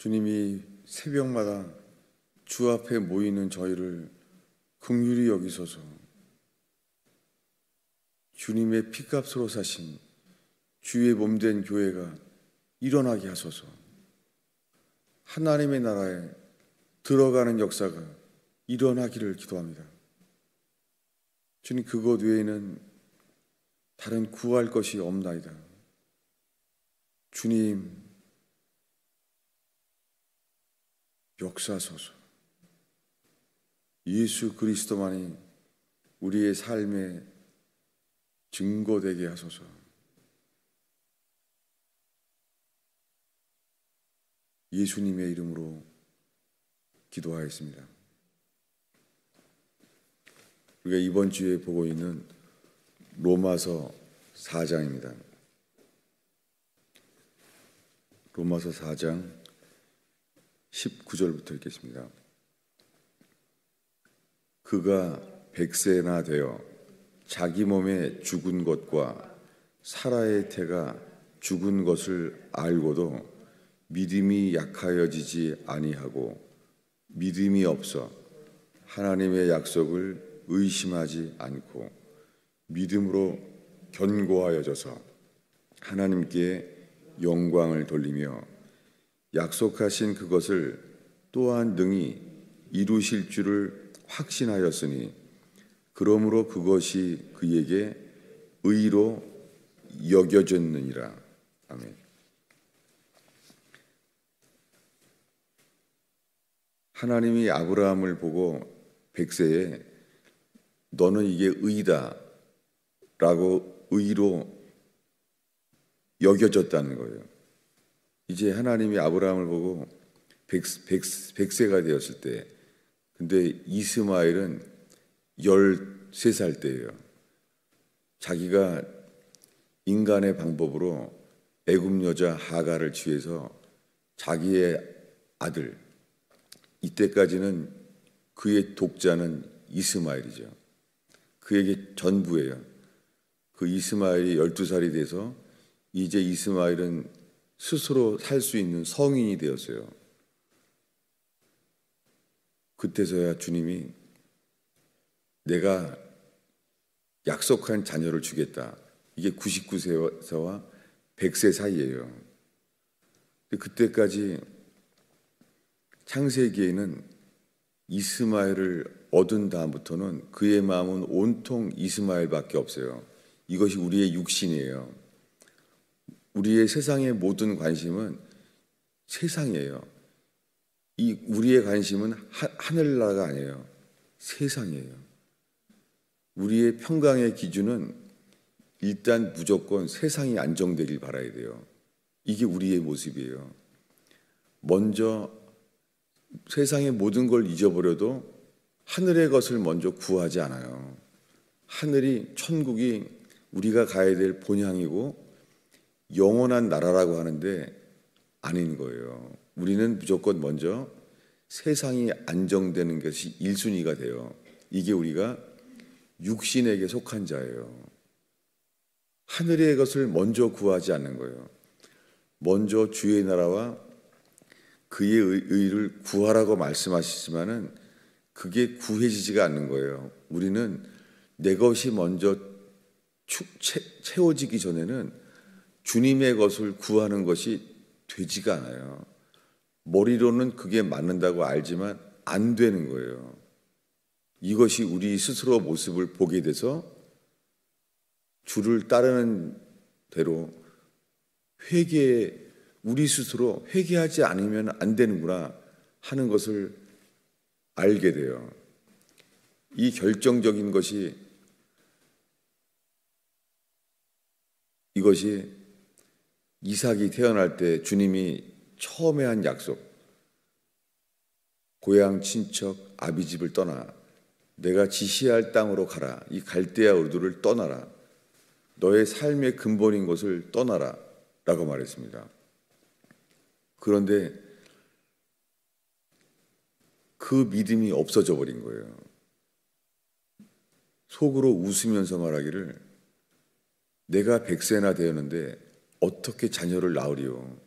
주님이 새벽마다 주 앞에 모이는 저희를 긍휼히 여기소서. 주님의 피값으로 사신 주의 몸된 교회가 일어나게 하소서. 하나님의 나라에 들어가는 역사가 일어나기를 기도합니다. 주님, 그것 외에는 다른 구할 것이 없나이다. 주님, 역사하소서. 예수 그리스도만이 우리의 삶의 증거되게 하소서. 예수님의 이름으로 기도하였습니다. 우리가 이번 주에 보고 있는 로마서 4장입니다. 로마서 4장 19절부터 읽겠습니다. 그가 백세나 되어 자기 몸에 죽은 것과 사라의 태가 죽은 것을 알고도 믿음이 약하여지지 아니하고 믿음이 없어 하나님의 약속을 의심하지 않고 믿음으로 견고하여져서 하나님께 영광을 돌리며 약속하신 그것을 또한 능히 이루실 줄을 확신하였으니 그러므로 그것이 그에게 의로 여겨졌느니라. 아멘. 하나님이 아브라함을 보고 백세에 너는 이게 의다 라고 의로 여겨졌다는 거예요. 이제 하나님이 아브라함을 보고 백세가 되었을 때, 근데 이스마엘은 13살 때예요. 자기가 인간의 방법으로 애굽 여자 하갈을 취해서 자기의 아들, 이때까지는 그의 독자는 이스마엘이죠. 그에게 전부예요. 그 이스마엘이 12살이 돼서 이제 이스마엘은 스스로 살 수 있는 성인이 되었어요. 그때서야 주님이 내가 약속한 자녀를 주겠다. 이게 99세와 100세 사이예요. 그때까지 창세기에는 이스마엘을 얻은 다음부터는 그의 마음은 온통 이스마엘밖에 없어요. 이것이 우리의 육신이에요. 우리의 세상의 모든 관심은 세상이에요. 이 우리의 관심은 하늘나라가 아니에요. 세상이에요. 우리의 평강의 기준은 일단 무조건 세상이 안정되길 바라야 돼요. 이게 우리의 모습이에요. 먼저 세상의 모든 걸 잊어버려도 하늘의 것을 먼저 구하지 않아요. 하늘이, 천국이 우리가 가야 될 본향이고 영원한 나라라고 하는데 아닌 거예요. 우리는 무조건 먼저 세상이 안정되는 것이 1순위가 돼요. 이게 우리가 육신에게 속한 자예요. 하늘의 것을 먼저 구하지 않는 거예요. 먼저 주의 나라와 그의 의를 구하라고 말씀하시지만은 그게 구해지지가 않는 거예요. 우리는 내 것이 먼저 채워지기 전에는 주님의 것을 구하는 것이 되지가 않아요. 머리로는 그게 맞는다고 알지만 안 되는 거예요. 이것이 우리 스스로 모습을 보게 돼서 주를 따르는 대로 우리 스스로 회개하지 않으면 안 되는구나 하는 것을 알게 돼요. 이 결정적인 것이 이것이 이삭이 태어날 때 주님이 처음에 한 약속, 고향 친척 아비집을 떠나 내가 지시할 땅으로 가라. 이 갈대아 우르를 떠나라. 너의 삶의 근본인 것을 떠나라 라고 말했습니다. 그런데 그 믿음이 없어져 버린 거예요. 속으로 웃으면서 말하기를 내가 100세나 되었는데 어떻게 자녀를 낳으리요?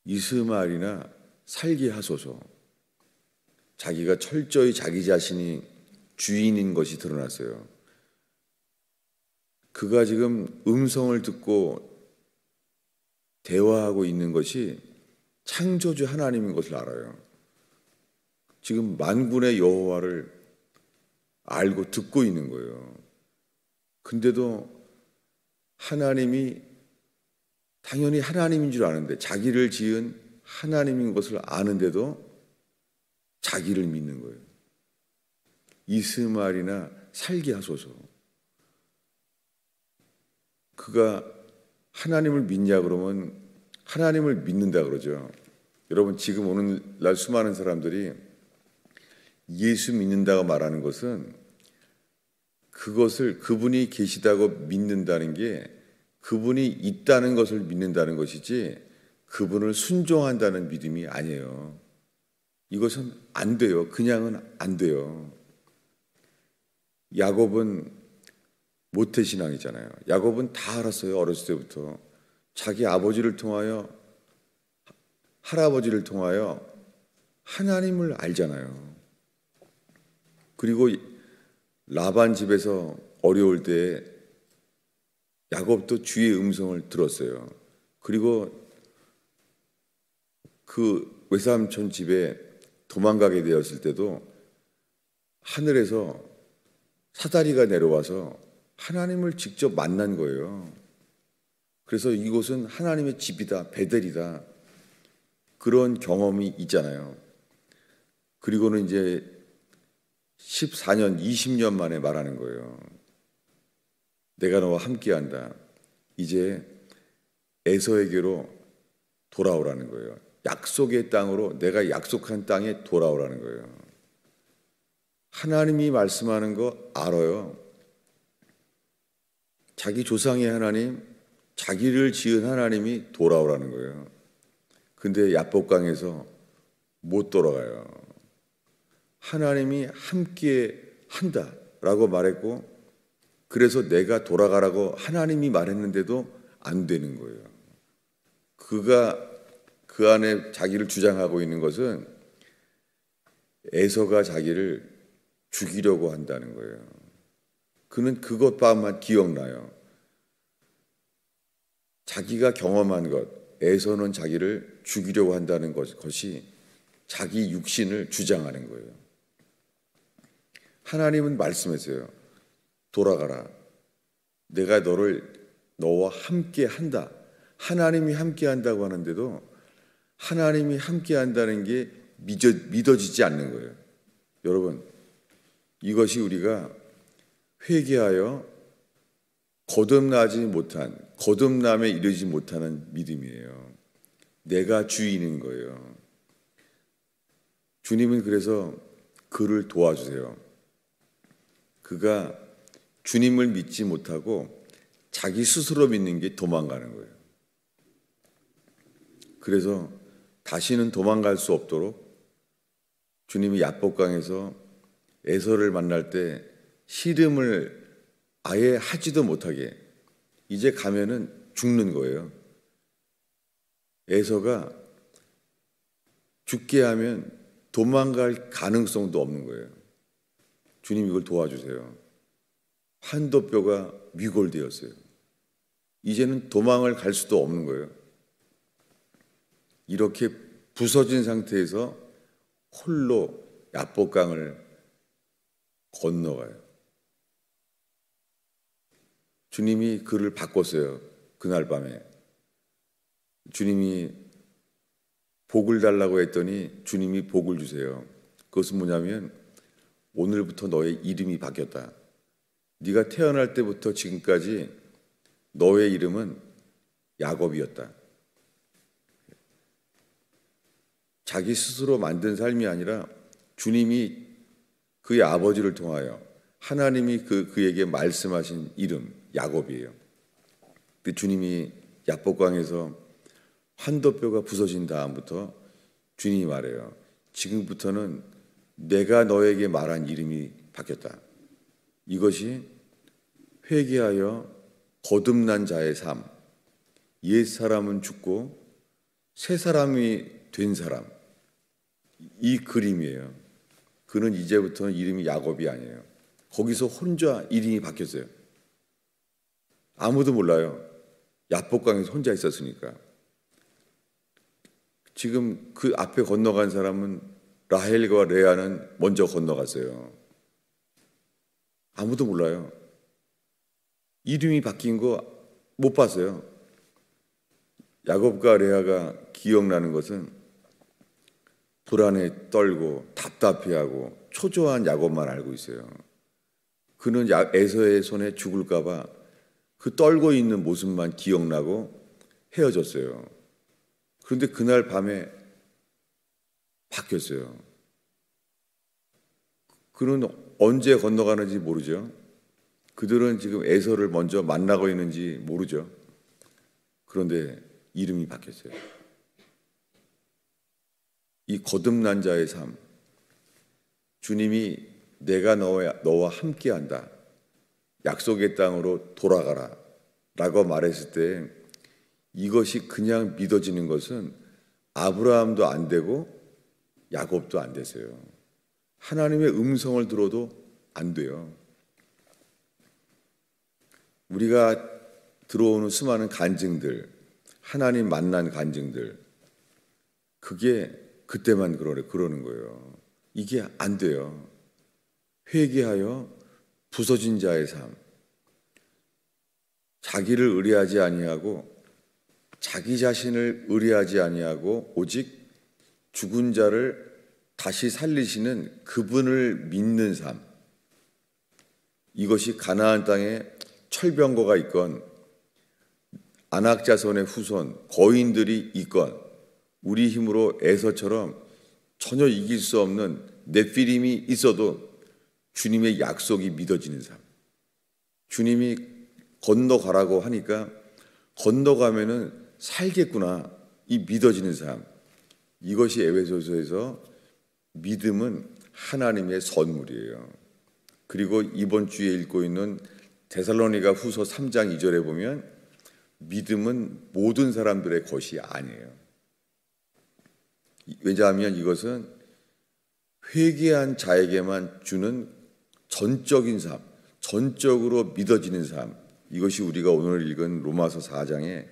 이스마엘이나 살게 하소서. 자기가 철저히 자기 자신이 주인인 것이 드러났어요. 그가 지금 음성을 듣고 대화하고 있는 것이 창조주 하나님인 것을 알아요. 지금 만군의 여호와를 알고 듣고 있는 거예요. 근데도 하나님이 당연히 하나님인 줄 아는데, 자기를 지은 하나님인 것을 아는데도 자기를 믿는 거예요. 이스마엘이나 살게 하소서. 그가 하나님을 믿냐 그러면 하나님을 믿는다 그러죠. 여러분, 지금 오늘날 수많은 사람들이 예수 믿는다고 말하는 것은 그것을 그분이 계시다고 믿는다는 게 그분이 있다는 것을 믿는다는 것이지 그분을 순종한다는 믿음이 아니에요. 이것은 안 돼요. 그냥은 안 돼요. 야곱은 모태신앙이잖아요. 야곱은 다 알았어요. 어렸을 때부터. 자기 아버지를 통하여, 할아버지를 통하여 하나님을 알잖아요. 그리고 라반 집에서 어려울 때 야곱도 주의 음성을 들었어요. 그리고 그 외삼촌 집에 도망가게 되었을 때도 하늘에서 사다리가 내려와서 하나님을 직접 만난 거예요. 그래서 이곳은 하나님의 집이다, 베델이다, 그런 경험이 있잖아요. 그리고는 이제 14년, 20년 만에 말하는 거예요. 내가 너와 함께한다. 이제 에서에게로 돌아오라는 거예요. 약속의 땅으로, 내가 약속한 땅에 돌아오라는 거예요. 하나님이 말씀하는 거 알아요. 자기 조상의 하나님, 자기를 지은 하나님이 돌아오라는 거예요. 근데 야복강에서 못 돌아가요. 하나님이 함께 한다라고 말했고, 그래서 내가 돌아가라고 하나님이 말했는데도 안 되는 거예요. 그가 그 안에 자기를 주장하고 있는 것은 에서가 자기를 죽이려고 한다는 거예요. 그는 그것만 기억나요. 자기가 경험한 것, 에서는 자기를 죽이려고 한다는 것이 자기 육신을 주장하는 거예요. 하나님은 말씀했어요. 돌아가라. 내가 너와 함께 한다. 하나님이 함께 한다고 하는데도 하나님이 함께 한다는 게 믿어지지 않는 거예요. 여러분, 이것이 우리가 회개하여 거듭남에 이르지 못하는 믿음이에요. 내가 주인인 거예요. 주님은 그래서 그를 도와주세요. 그가 주님을 믿지 못하고 자기 스스로 믿는 게 도망가는 거예요. 그래서 다시는 도망갈 수 없도록 주님이 야복강에서 에서를 만날 때 씨름을 아예 하지도 못하게, 이제 가면은 죽는 거예요. 에서가 죽게 하면 도망갈 가능성도 없는 거예요. 주님, 이걸 도와주세요. 환도뼈가 위골되었어요. 이제는 도망을 갈 수도 없는 거예요. 이렇게 부서진 상태에서 홀로 야복강을 건너가요. 주님이 그를 바꿨어요. 그날 밤에 주님이 복을 달라고 했더니 주님이 복을 주세요. 그것은 뭐냐면 오늘부터 너의 이름이 바뀌었다. 네가 태어날 때부터 지금까지 너의 이름은 야곱이었다. 자기 스스로 만든 삶이 아니라 주님이 그의 아버지를 통하여 하나님이 그에게 말씀하신 이름 야곱이에요. 그 주님이 야복강에서 환도뼈가 부서진 다음부터 주님이 말해요. 지금부터는 내가 너에게 말한 이름이 바뀌었다. 이것이 회개하여 거듭난 자의 삶. 옛사람은 죽고 새 사람이 된 사람, 이 그림이에요. 그는 이제부터는 이름이 야곱이 아니에요. 거기서 혼자 이름이 바뀌었어요. 아무도 몰라요. 야복강에서 혼자 있었으니까. 지금 그 앞에 건너간 사람은 라헬과 레아는 먼저 건너갔어요. 아무도 몰라요. 이름이 바뀐 거 못 봤어요. 야곱과 레아가 기억나는 것은 불안에 떨고 답답해하고 초조한 야곱만 알고 있어요. 그는 에서의 손에 죽을까 봐 그 떨고 있는 모습만 기억나고 헤어졌어요. 그런데 그날 밤에 바뀌었어요. 그는 언제 건너가는지 모르죠. 그들은 지금 에서를 먼저 만나고 있는지 모르죠. 그런데 이름이 바뀌었어요. 이 거듭난 자의 삶, 주님이 내가 너와 함께한다, 약속의 땅으로 돌아가라 라고 말했을 때 이것이 그냥 믿어지는 것은 아브라함도 안 되고 야곱도 안 됐어요. 하나님의 음성을 들어도 안 돼요. 우리가 들어오는 수많은 간증들, 하나님 만난 간증들, 그게 그때만 그러는 거예요. 이게 안 돼요. 회개하여 부서진 자의 삶, 자기를 의뢰하지 아니하고 자기 자신을 의뢰하지 아니하고 오직 죽은 자를 다시 살리시는 그분을 믿는 삶, 이것이 가나안 땅에 철병거가 있건 안악자손의 후손 거인들이 있건 우리 힘으로 에서처럼 전혀 이길 수 없는 넷피림이 있어도 주님의 약속이 믿어지는 삶, 주님이 건너가라고 하니까 건너가면은 살겠구나, 이 믿어지는 삶, 이것이 에베소서에서 믿음은 하나님의 선물이에요. 그리고 이번 주에 읽고 있는 데살로니가 후서 3장 2절에 보면 믿음은 모든 사람들의 것이 아니에요. 왜냐하면 이것은 회개한 자에게만 주는 전적인 삶, 전적으로 믿어지는 삶, 이것이 우리가 오늘 읽은 로마서 4장에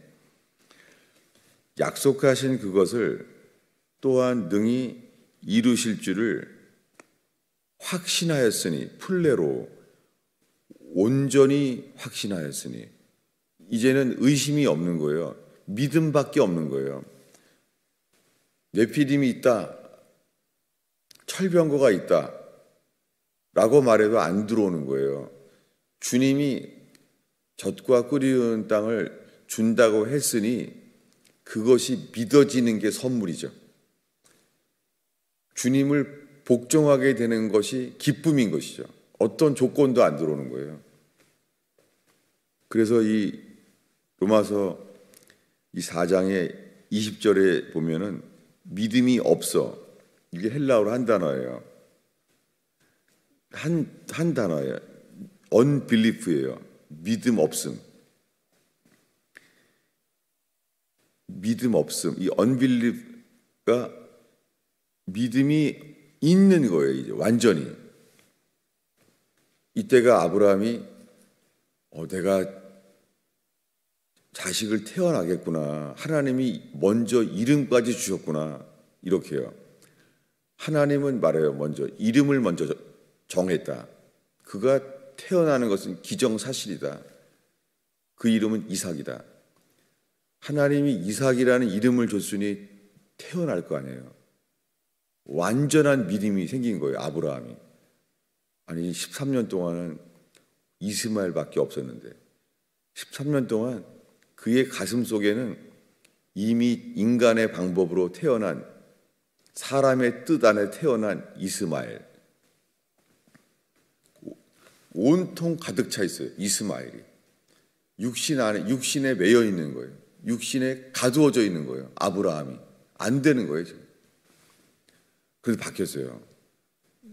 약속하신 그것을 또한 능히 이루실 줄을 확신하였으니, 플레로 온전히 확신하였으니, 이제는 의심이 없는 거예요. 믿음밖에 없는 거예요. 네피림이 있다, 철병거가 있다 라고 말해도 안 들어오는 거예요. 주님이 젖과 꿀이 흐르는 땅을 준다고 했으니 그것이 믿어지는 게 선물이죠. 주님을 복종하게 되는 것이 기쁨인 것이죠. 어떤 조건도 안 들어오는 거예요. 그래서 이 로마서 이 4장의 20절에 보면은 믿음이 없어, 이게 헬라어로 한 단어예요. 한 단어예요. unbelief예요. 믿음 없음. 믿음 없음. 이 unbelief가 믿음이 있는 거예요. 이제 완전히. 이때가 아브라함이 내가 자식을 태어나겠구나, 하나님이 먼저 이름까지 주셨구나, 이렇게요. 하나님은 말해요. 먼저 이름을 먼저 정했다. 그가 태어나는 것은 기정사실이다. 그 이름은 이삭이다. 하나님이 이삭이라는 이름을 줬으니 태어날 거 아니에요. 완전한 믿음이 생긴 거예요. 아브라함이. 아니 13년 동안은 이스마엘밖에 없었는데 13년 동안 그의 가슴 속에는 이미 인간의 방법으로 태어난, 사람의 뜻 안에 태어난 이스마엘, 온통 가득 차 있어요. 이스마엘이 육신 안에, 육신에 매여 있는 거예요. 육신에 가두어져 있는 거예요. 아브라함이 안 되는 거예요 지금. 그래서 바뀌었어요.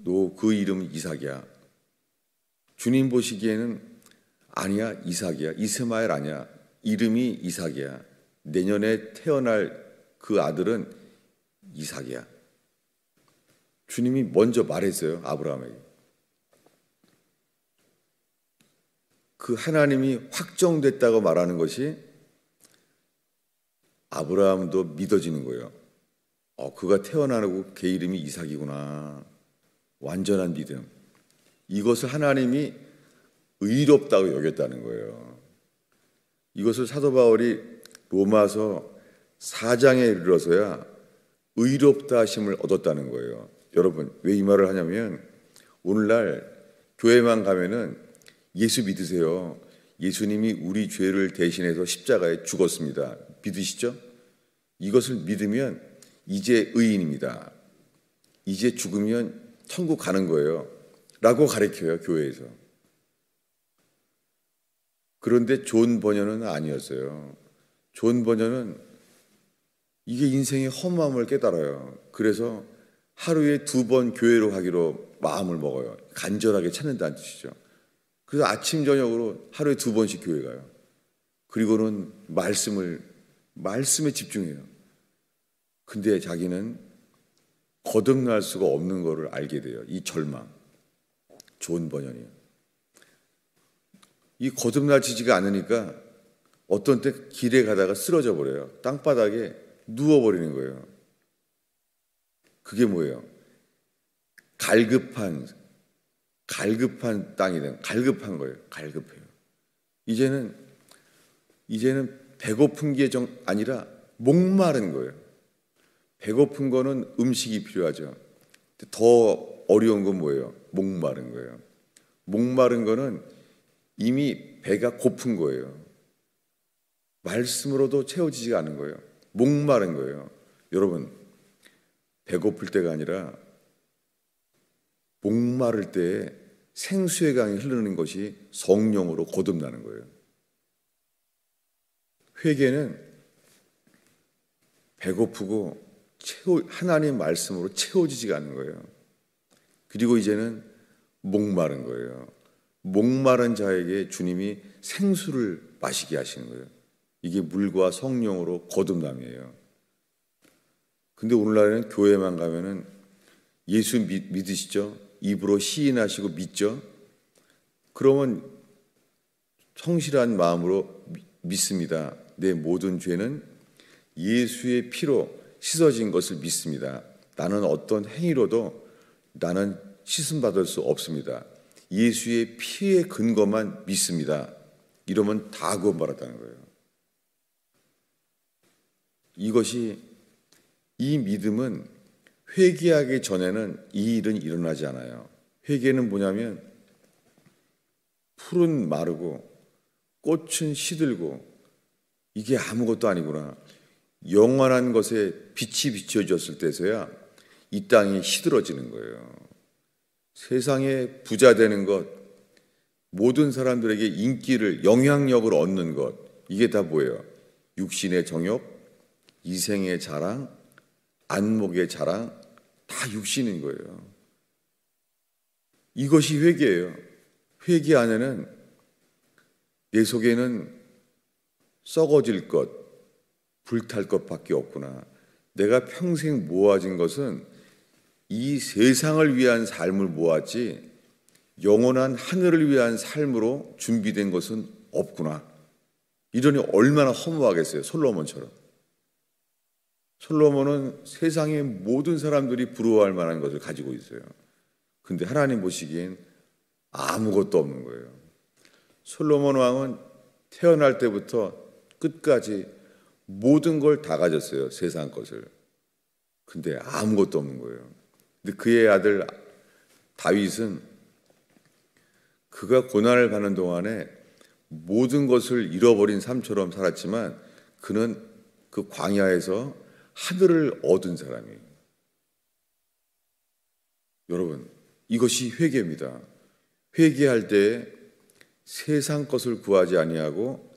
너 그 이름은 이삭이야. 주님 보시기에는 아니야, 이삭이야, 이스마엘 아니야, 이름이 이삭이야. 내년에 태어날 그 아들은 이삭이야. 주님이 먼저 말했어요, 아브라함에게. 그 하나님이 확정됐다고 말하는 것이 아브라함도 믿어지는 거예요. 그가 태어나고 걔 이름이 이삭이구나. 완전한 믿음. 이것을 하나님이 의롭다고 여겼다는 거예요. 이것을 사도 바울이 로마서 4장에 이르러서야 의롭다 하심을 얻었다는 거예요. 여러분, 왜 이 말을 하냐면 오늘날 교회만 가면은 예수 믿으세요. 예수님이 우리 죄를 대신해서 십자가에 죽었습니다. 믿으시죠? 이것을 믿으면 이제 의인입니다. 이제 죽으면 천국 가는 거예요. 라고 가르쳐요, 교회에서. 그런데 존 버녀는 아니었어요. 존 버녀는 이게 인생의 허무함을 깨달아요. 그래서 하루에 2번 교회로 가기로 마음을 먹어요. 간절하게 찾는다는 뜻이죠. 그래서 아침 저녁으로 하루에 2번씩 교회 가요. 그리고는 말씀에 집중해요. 근데 자기는 거듭날 수가 없는 것을 알게 돼요. 이 절망. 존 버년이요. 이 거듭나지지가 않으니까 어떤 때 길에 가다가 쓰러져 버려요. 땅바닥에 누워버리는 거예요. 그게 뭐예요? 갈급한 땅이든 갈급한 거예요. 갈급해요. 이제는 배고픈 게 아니라 목마른 거예요. 배고픈 거는 음식이 필요하죠. 더 어려운 건 뭐예요? 목마른 거예요. 목마른 거는 이미 배가 고픈 거예요. 말씀으로도 채워지지가 않은 거예요. 목마른 거예요. 여러분, 배고플 때가 아니라 목마를 때에 생수의 강이 흐르는 것이 성령으로 거듭나는 거예요. 회개는 배고프고 하나님 말씀으로 채워지지가 않는 거예요. 그리고 이제는 목마른 거예요. 목마른 자에게 주님이 생수를 마시게 하시는 거예요. 이게 물과 성령으로 거듭남이에요. 근데 오늘날에는 교회만 가면은 예수 믿으시죠? 입으로 시인하시고 믿죠? 그러면 성실한 마음으로 믿습니다. 내 모든 죄는 예수의 피로 씻어진 것을 믿습니다. 나는 어떤 행위로도 나는 씻음받을 수 없습니다. 예수의 피의 근거만 믿습니다. 이러면 다 구원받았다는 거예요. 이 믿음은 회개하기 전에는 이 일은 일어나지 않아요. 회개는 뭐냐면 풀은 마르고 꽃은 시들고 이게 아무것도 아니구나. 영원한 것에 빛이 비춰졌을 때서야 이 땅이 시들어지는 거예요. 세상에 부자 되는 것, 모든 사람들에게 인기를, 영향력을 얻는 것, 이게 다 뭐예요? 육신의 정욕, 이생의 자랑, 안목의 자랑, 다 육신인 거예요. 이것이 회개예요. 회개 안에는 내 속에는 썩어질 것, 불탈 것밖에 없구나. 내가 평생 모아진 것은 이 세상을 위한 삶을 모았지 영원한 하늘을 위한 삶으로 준비된 것은 없구나. 이러니 얼마나 허무하겠어요. 솔로몬처럼. 솔로몬은 세상의 모든 사람들이 부러워할 만한 것을 가지고 있어요. 근데 하나님 보시기엔 아무것도 없는 거예요. 솔로몬 왕은 태어날 때부터 끝까지 모든 걸 다 가졌어요. 세상 것을. 근데 아무것도 없는 거예요. 근데 그의 아들 다윗은 그가 고난을 받는 동안에 모든 것을 잃어버린 삶처럼 살았지만 그는 그 광야에서 하늘을 얻은 사람이에요. 여러분, 이것이 회개입니다. 회개할 때 세상 것을 구하지 아니하고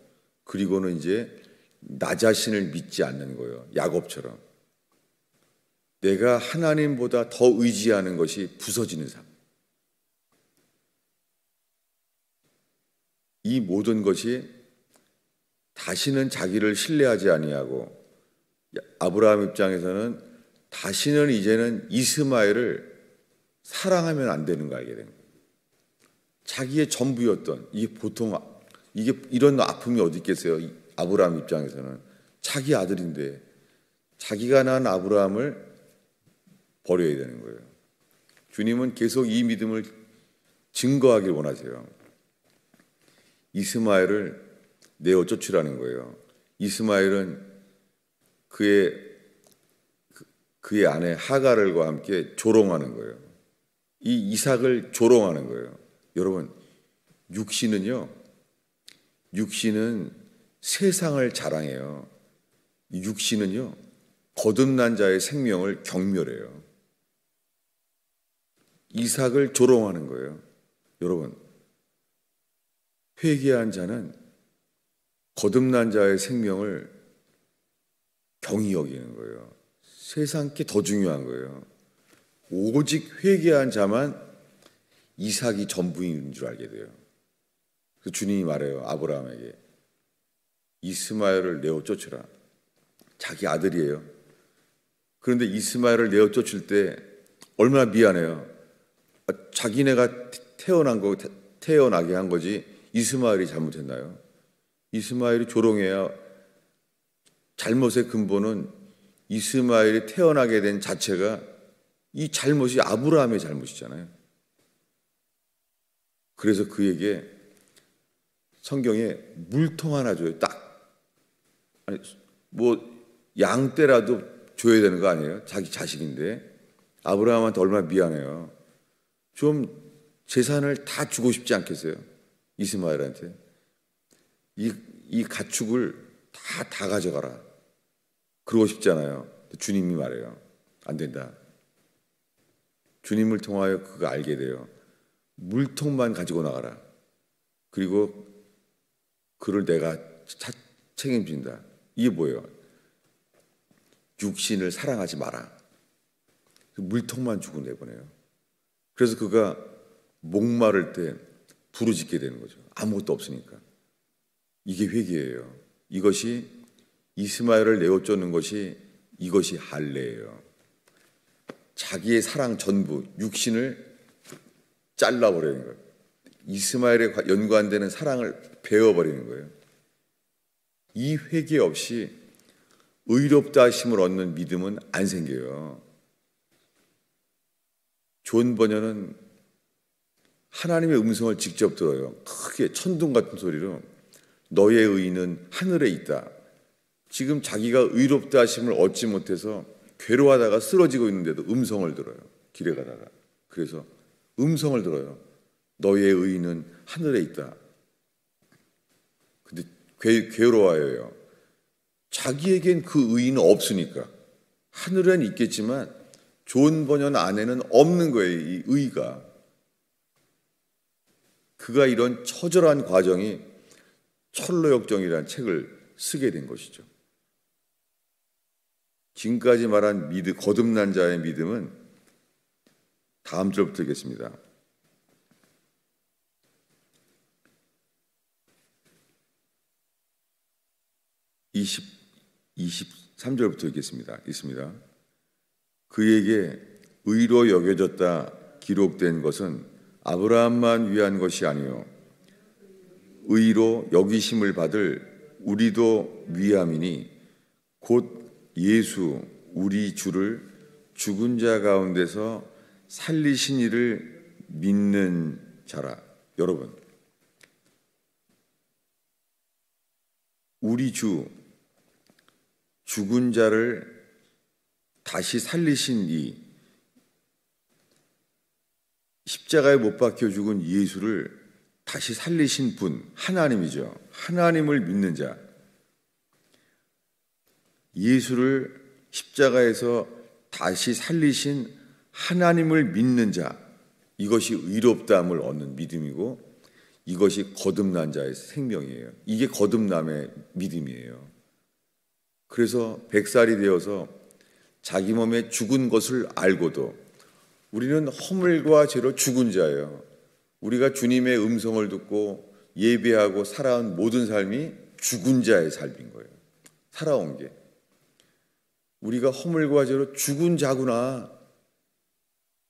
그리고는 이제 나 자신을 믿지 않는 거예요. 야곱처럼. 내가 하나님보다 더 의지하는 것이 부서지는 삶. 이 모든 것이 다시는 자기를 신뢰하지 아니하고 아브라함 입장에서는 다시는 이제는 이스마엘을 사랑하면 안 되는 거 알게 된 거예요. 자기의 전부였던 이게 이런 아픔이 어디 있겠어요? 아브라함 입장에서는 자기 아들인데 자기가 낳은 아브라함을 버려야 되는 거예요. 주님은 계속 이 믿음을 증거하길 원하세요. 이스마엘을 내어 쫓으라는 거예요. 이스마엘은 그의 아내 하갈과 함께 조롱하는 거예요. 이 이삭을 조롱하는 거예요. 여러분, 육신은 세상을 자랑해요. 육신은요, 거듭난 자의 생명을 경멸해요. 이삭을 조롱하는 거예요. 여러분, 회개한 자는 거듭난 자의 생명을 경히 여기는 거예요. 세상께 더 중요한 거예요. 오직 회개한 자만 이삭이 전부인 줄 알게 돼요. 그래서 주님이 말해요. 아브라함에게 이스마엘을 내어 쫓으라. 자기 아들이에요. 그런데 이스마엘을 내어 쫓을 때 얼마나 미안해요. 자기네가 태어나게 한 거지 이스마엘이 잘못했나요? 이스마엘이 조롱해야 잘못의 근본은 이스마엘이 태어나게 된 자체가 이 잘못이 아브라함의 잘못이잖아요. 그래서 그에게 성경에 물통 하나 줘요. 딱. 아니, 양떼라도 줘야 되는 거 아니에요? 자기 자식인데. 아브라함한테 얼마나 미안해요. 좀 재산을 다 주고 싶지 않겠어요? 이스마엘한테. 이 가축을 다 가져가라. 그러고 싶잖아요. 주님이 말해요. 안 된다. 주님을 통하여 그거 알게 돼요. 물통만 가지고 나가라. 그리고 그를 내가 책임진다. 이게 뭐예요? 육신을 사랑하지 마라. 물통만 주고 내보내요. 그래서 그가 목마를 때 부르짖게 되는 거죠. 아무것도 없으니까. 이게 회개예요. 이것이 이스마엘을 내어 쫓는 것이 이것이 할례예요. 자기의 사랑 전부, 육신을 잘라버리는 거예요. 이스마엘에 연관되는 사랑을 베어버리는 거예요. 이 회개 없이 의롭다 하심을 얻는 믿음은 안 생겨요. 존 버녀는 하나님의 음성을 직접 들어요. 크게 천둥 같은 소리로 너의 의는 하늘에 있다. 지금 자기가 의롭다 하심을 얻지 못해서 괴로워하다가 쓰러지고 있는데도 음성을 들어요. 길에 가다가. 그래서 음성을 들어요. 너의 의는 하늘에 있다. 근데 괴로워해요. 자기에겐 그 의는 없으니까. 하늘엔 있겠지만 존 버년 안에는 없는 거예요. 이 의가. 그가 이런 처절한 과정이 철로역정이라는 책을 쓰게 된 것이죠. 지금까지 말한 거듭난 자의 믿음은 다음 절부터 읽겠습니다. 23절부터 읽겠습니다. 그에게 의로 여겨졌다 기록된 것은 아브라함만 위한 것이 아니요 의로 여기심을 받을 우리도 위함이니 곧 예수 우리 주를 죽은 자 가운데서 살리신 이를 믿는 자라. 여러분, 우리 주 죽은 자를 다시 살리신 이 십자가에 못 박혀 죽은 예수를 다시 살리신 분, 하나님이죠. 하나님을 믿는 자. 예수를 십자가에서 다시 살리신 하나님을 믿는 자. 이것이 의롭다함을 얻는 믿음이고 이것이 거듭난 자의 생명이에요. 이게 거듭남의 믿음이에요. 그래서 100살이 되어서 자기 몸에 죽은 것을 알고도 우리는 허물과 죄로 죽은 자예요. 우리가 주님의 음성을 듣고 예배하고 살아온 모든 삶이 죽은 자의 삶인 거예요. 살아온 게. 우리가 허물과 죄로 죽은 자구나.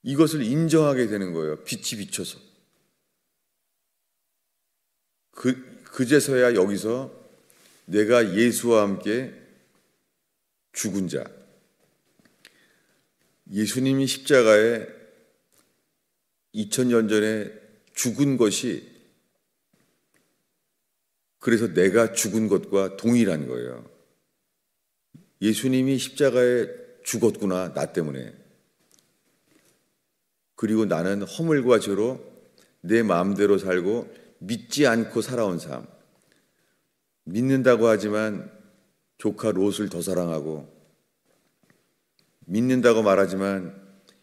이것을 인정하게 되는 거예요. 빛이 비춰서. 그제서야 여기서 내가 예수와 함께 죽은 자. 예수님이 십자가에 2000년 전에 죽은 것이 그래서 내가 죽은 것과 동일한 거예요. 예수님이 십자가에 죽었구나, 나 때문에. 그리고 나는 허물과 죄로 내 마음대로 살고 믿지 않고 살아온 삶. 믿는다고 하지만 조카 롯을 더 사랑하고, 믿는다고 말하지만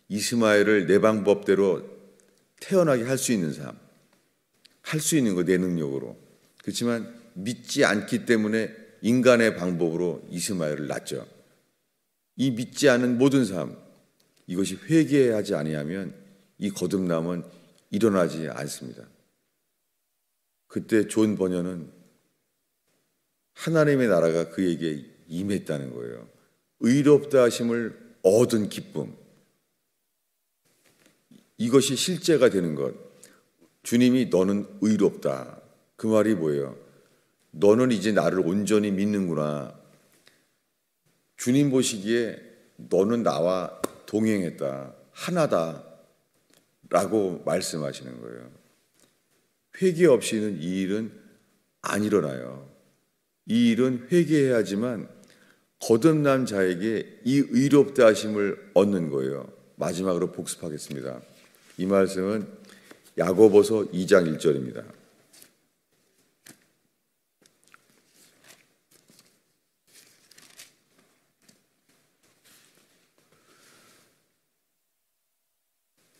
이스마엘을 내 방법대로 태어나게 할 수 있는 삶. 할 수 있는 거, 내 능력으로. 그렇지만 믿지 않기 때문에 인간의 방법으로 이스마엘을 낳죠. 이 믿지 않은 모든 삶, 이것이 회개하지 아니하면 이 거듭남은 일어나지 않습니다. 그때 존 버녀는 하나님의 나라가 그에게 임했다는 거예요. 의롭다 하심을 얻은 기쁨. 이것이 실제가 되는 것. 주님이 너는 의롭다. 그 말이 뭐예요? 너는 이제 나를 온전히 믿는구나. 주님 보시기에 너는 나와 동행했다. 하나다. 라고 말씀하시는 거예요. 회개 없이는 이 일은 안 일어나요. 이 일은 회개해야지만 거듭난 자에게 이 의롭다 하심을 얻는 거예요. 마지막으로 복습하겠습니다. 이 말씀은 야고보서 2장 1절입니다.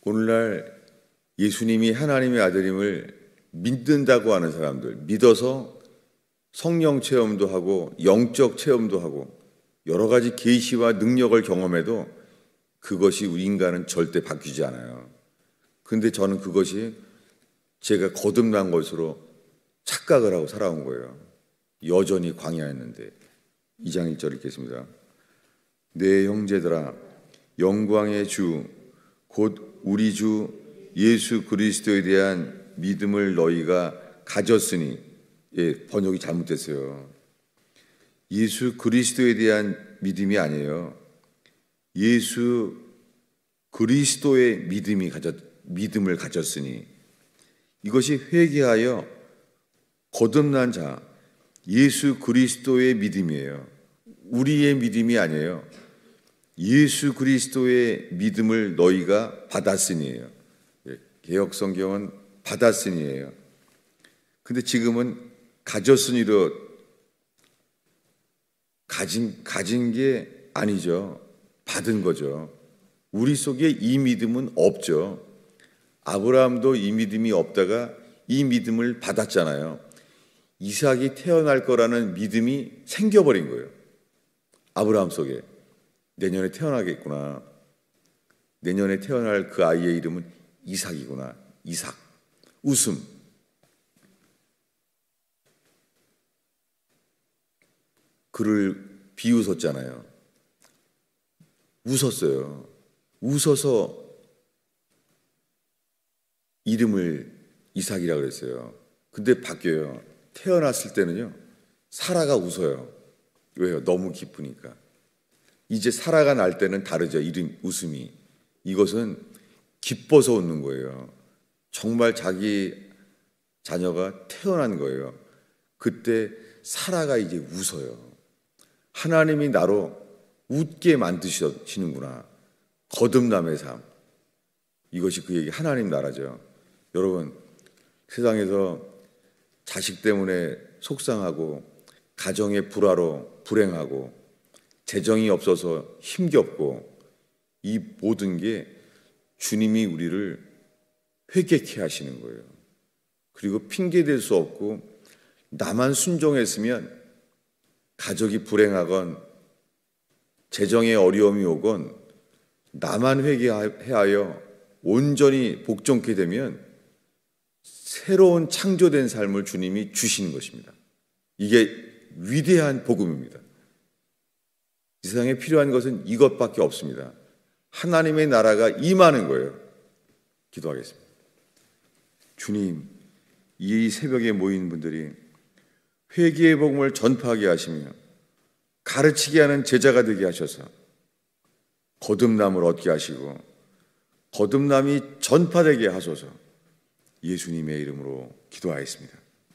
오늘날 예수님이 하나님의 아들임을 믿는다고 하는 사람들, 믿어서 성령 체험도 하고 영적 체험도 하고 여러 가지 계시와 능력을 경험해도 그것이 우리 인간은 절대 바뀌지 않아요. 그런데 저는 그것이 제가 거듭난 것으로 착각을 하고 살아온 거예요. 여전히 광야였는데. 2장 1절 읽겠습니다. 내 형제들아, 영광의 주 곧 우리 주 예수 그리스도에 대한 믿음을 너희가 가졌으니, 번역이 잘못됐어요. 예수 그리스도에 대한 믿음이 아니에요. 예수 그리스도의 믿음을 가졌으니, 이것이 회개하여 거듭난 자, 예수 그리스도의 믿음이에요. 우리의 믿음이 아니에요. 예수 그리스도의 믿음을 너희가 받았으니예요. 개역 성경은 받았으니예요. 근데 지금은 가졌으니로 가진 게 아니죠. 받은 거죠. 우리 속에 이 믿음은 없죠. 아브라함도 이 믿음이 없다가 이 믿음을 받았잖아요. 이삭이 태어날 거라는 믿음이 생겨버린 거예요. 아브라함 속에. 내년에 태어나겠구나. 내년에 태어날 그 아이의 이름은 이삭이구나. 이삭. 웃음. 그를 비웃었잖아요. 웃었어요. 웃어서 이름을 이삭이라고 그랬어요. 근데 바뀌어요. 태어났을 때는요, 사라가 웃어요. 왜요? 너무 기쁘니까. 이제 사라가 날 때는 다르죠. 웃음이. 이것은 기뻐서 웃는 거예요. 정말 자기 자녀가 태어난 거예요. 그때 사라가 이제 웃어요. 하나님이 나로 웃게 만드시는구나. 거듭남의 삶. 이것이 그에게 하나님 나라죠. 여러분, 세상에서 자식 때문에 속상하고 가정의 불화로 불행하고 재정이 없어서 힘겹고 이 모든 게 주님이 우리를 회개케 하시는 거예요. 그리고 핑계댈 수 없고 나만 순종했으면 가족이 불행하건 재정에 어려움이 오건 나만 회개하여 온전히 복종케 되면 새로운 창조된 삶을 주님이 주시는 것입니다. 이게 위대한 복음입니다. 이 세상에 필요한 것은 이것밖에 없습니다. 하나님의 나라가 임하는 거예요. 기도하겠습니다. 주님, 이 새벽에 모인 분들이 회개의 복음을 전파하게 하시며 가르치게 하는 제자가 되게 하셔서 거듭남을 얻게 하시고 거듭남이 전파되게 하소서. 예수님의 이름으로 기도하였습니다.